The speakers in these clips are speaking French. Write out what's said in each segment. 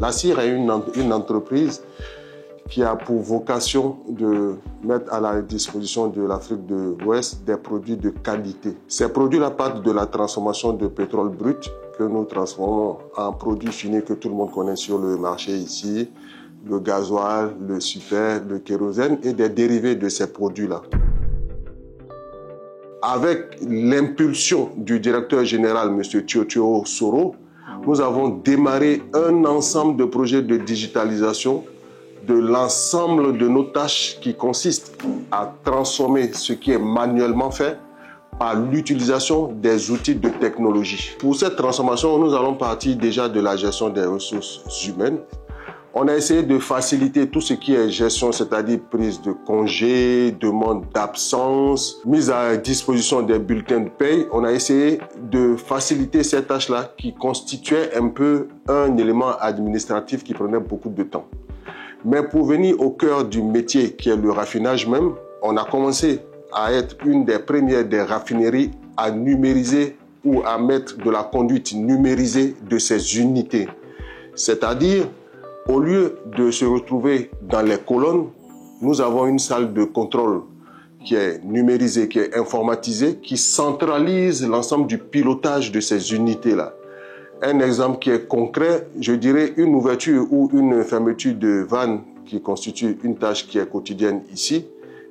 La CIR est une entreprise qui a pour vocation de mettre à la disposition de l'Afrique de l'Ouest des produits de qualité. Ces produits-là partent de la transformation de pétrole brut que nous transformons en produits finis que tout le monde connaît sur le marché ici, le gasoil, le super, le kérosène et des dérivés de ces produits-là. Avec l'impulsion du directeur général, M. Théotio Soro, nous avons démarré un ensemble de projets de digitalisation de l'ensemble de nos tâches qui consistent à transformer ce qui est manuellement fait par l'utilisation des outils de technologie. Pour cette transformation, nous allons partir déjà de la gestion des ressources humaines. On a essayé de faciliter tout ce qui est gestion, c'est-à-dire prise de congés, demande d'absence, mise à disposition des bulletins de paye. On a essayé de faciliter ces tâches-là qui constituaient un peu un élément administratif qui prenait beaucoup de temps. Mais pour venir au cœur du métier qui est le raffinage même, on a commencé à être une des premières des raffineries à numériser ou à mettre de la conduite numérisée de ces unités. C'est-à-dire, au lieu de se retrouver dans les colonnes, nous avons une salle de contrôle qui est numérisée, qui est informatisée, qui centralise l'ensemble du pilotage de ces unités-là. Un exemple qui est concret, je dirais une ouverture ou une fermeture de vanne qui constitue une tâche qui est quotidienne ici,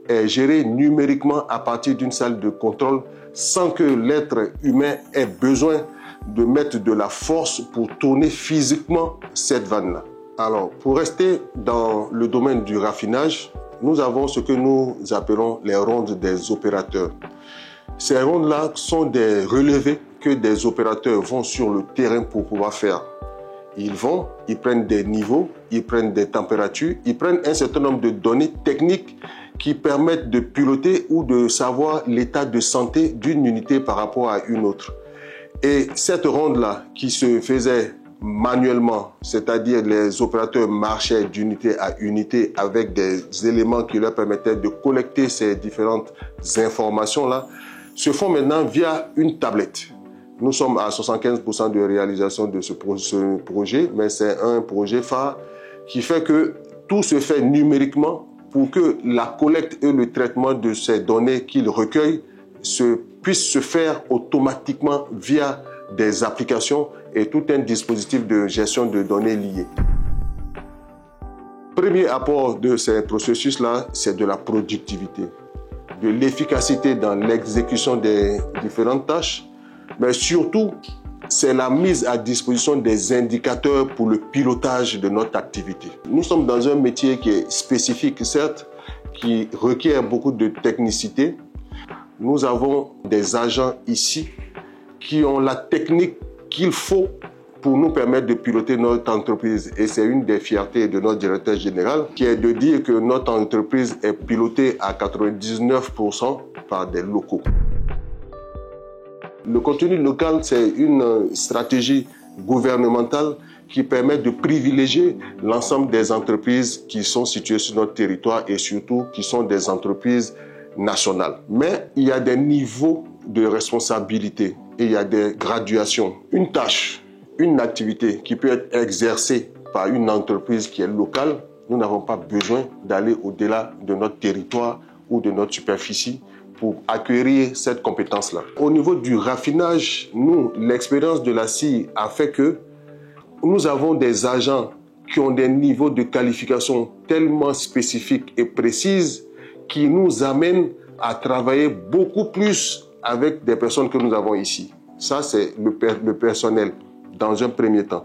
est gérée numériquement à partir d'une salle de contrôle sans que l'être humain ait besoin de mettre de la force pour tourner physiquement cette vanne-là. Alors, pour rester dans le domaine du raffinage, nous avons ce que nous appelons les rondes des opérateurs. Ces rondes-là sont des relevés que des opérateurs vont sur le terrain pour pouvoir faire. Ils vont, ils prennent des niveaux, ils prennent des températures, ils prennent un certain nombre de données techniques qui permettent de piloter ou de savoir l'état de santé d'une unité par rapport à une autre. Et cette ronde-là qui se faisait manuellement, c'est-à-dire les opérateurs marchaient d'unité à unité avec des éléments qui leur permettaient de collecter ces différentes informations-là, se font maintenant via une tablette. Nous sommes à 75% de réalisation de ce projet, mais c'est un projet phare qui fait que tout se fait numériquement pour que la collecte et le traitement de ces données qu'il recueille puissent se faire automatiquement via des applications et tout un dispositif de gestion de données liées. Premier apport de ces processus-là, c'est de la productivité, de l'efficacité dans l'exécution des différentes tâches, mais surtout, c'est la mise à disposition des indicateurs pour le pilotage de notre activité. Nous sommes dans un métier qui est spécifique, certes, qui requiert beaucoup de technicité. Nous avons des agents ici qui ont la technique qu'il faut pour nous permettre de piloter notre entreprise. Et c'est une des fiertés de notre directeur général, qui est de dire que notre entreprise est pilotée à 99% par des locaux. Le contenu local, c'est une stratégie gouvernementale qui permet de privilégier l'ensemble des entreprises qui sont situées sur notre territoire et surtout qui sont des entreprises nationales. Mais il y a des niveaux de responsabilité et il y a des graduations. Une tâche, une activité qui peut être exercée par une entreprise qui est locale, nous n'avons pas besoin d'aller au-delà de notre territoire ou de notre superficie pour acquérir cette compétence-là. Au niveau du raffinage, nous, l'expérience de la CIR a fait que nous avons des agents qui ont des niveaux de qualification tellement spécifiques et précises qui nous amènent à travailler beaucoup plus avec des personnes que nous avons ici. Ça, c'est le personnel dans un premier temps.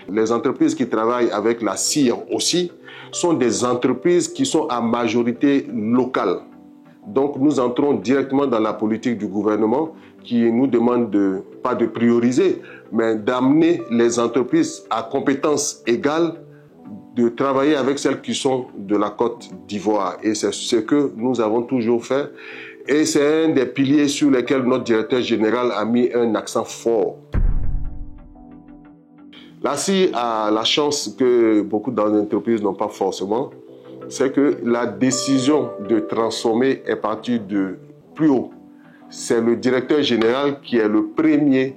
Les entreprises qui travaillent avec la CIR aussi sont des entreprises qui sont à majorité locale. Donc, nous entrons directement dans la politique du gouvernement qui nous demande pas de prioriser, mais d'amener les entreprises à compétences égales, de travailler avec celles qui sont de la Côte d'Ivoire. Et c'est ce que nous avons toujours fait. Et c'est un des piliers sur lesquels notre directeur général a mis un accent fort. La CIR a la chance que beaucoup d'entreprises n'ont pas forcément, c'est que la décision de transformer est partie de plus haut. C'est le directeur général qui est le premier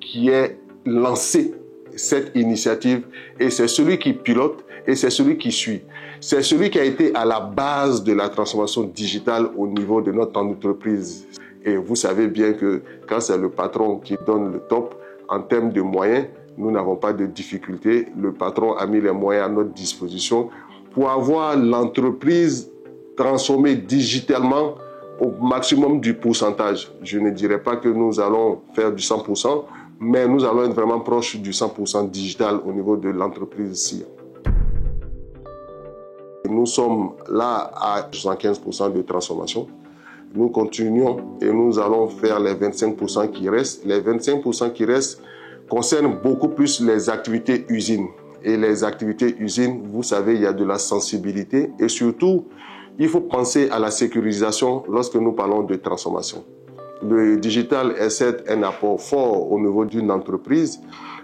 qui est lancé cette initiative et c'est celui qui pilote et c'est celui qui suit. C'est celui qui a été à la base de la transformation digitale au niveau de notre entreprise. Et vous savez bien que quand c'est le patron qui donne le top, en termes de moyens, nous n'avons pas de difficulté. Le patron a mis les moyens à notre disposition pour avoir l'entreprise transformée digitalement au maximum du pourcentage. Je ne dirais pas que nous allons faire du 100%, mais nous allons être vraiment proche du 100% digital au niveau de l'entreprise SIA. Nous sommes là à 75% de transformation. Nous continuons et nous allons faire les 25% qui restent. Les 25% qui restent concernent beaucoup plus les activités usines. Et les activités usines, vous savez, il y a de la sensibilité et surtout, il faut penser à la sécurisation lorsque nous parlons de transformation. Le digital est certes un apport fort au niveau d'une entreprise,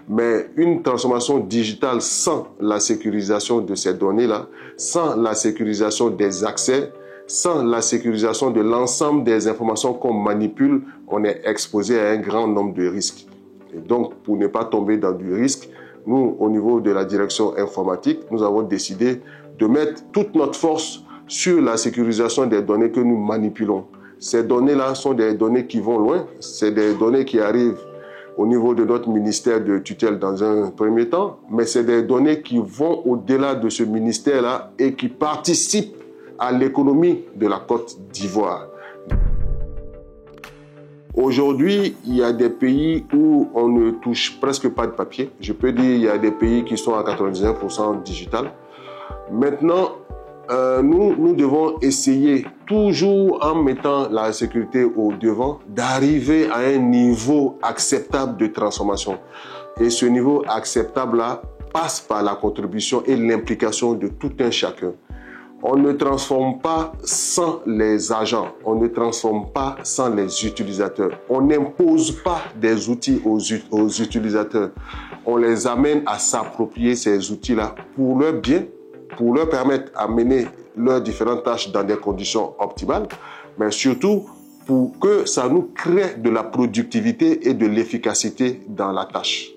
mais une transformation digitale sans la sécurisation de ces données-là, sans la sécurisation des accès, sans la sécurisation de l'ensemble des informations qu'on manipule, on est exposé à un grand nombre de risques. Et donc, pour ne pas tomber dans du risque, nous, au niveau de la direction informatique, nous avons décidé de mettre toute notre force sur la sécurisation des données que nous manipulons. Ces données-là sont des données qui vont loin, c'est des données qui arrivent au niveau de notre ministère de tutelle dans un premier temps, mais c'est des données qui vont au-delà de ce ministère-là et qui participent à l'économie de la Côte d'Ivoire. Aujourd'hui, il y a des pays où on ne touche presque pas de papier. Je peux dire qu'il y a des pays qui sont à 99% digital. Maintenant, nous devons essayer, toujours en mettant la sécurité au devant, d'arriver à un niveau acceptable de transformation. Et ce niveau acceptable-là passe par la contribution et l'implication de tout un chacun. On ne transforme pas sans les agents, on ne transforme pas sans les utilisateurs. On n'impose pas des outils aux utilisateurs. On les amène à s'approprier ces outils-là pour leur bien, pour leur permettre à mener leurs différentes tâches dans des conditions optimales, mais surtout pour que ça nous crée de la productivité et de l'efficacité dans la tâche.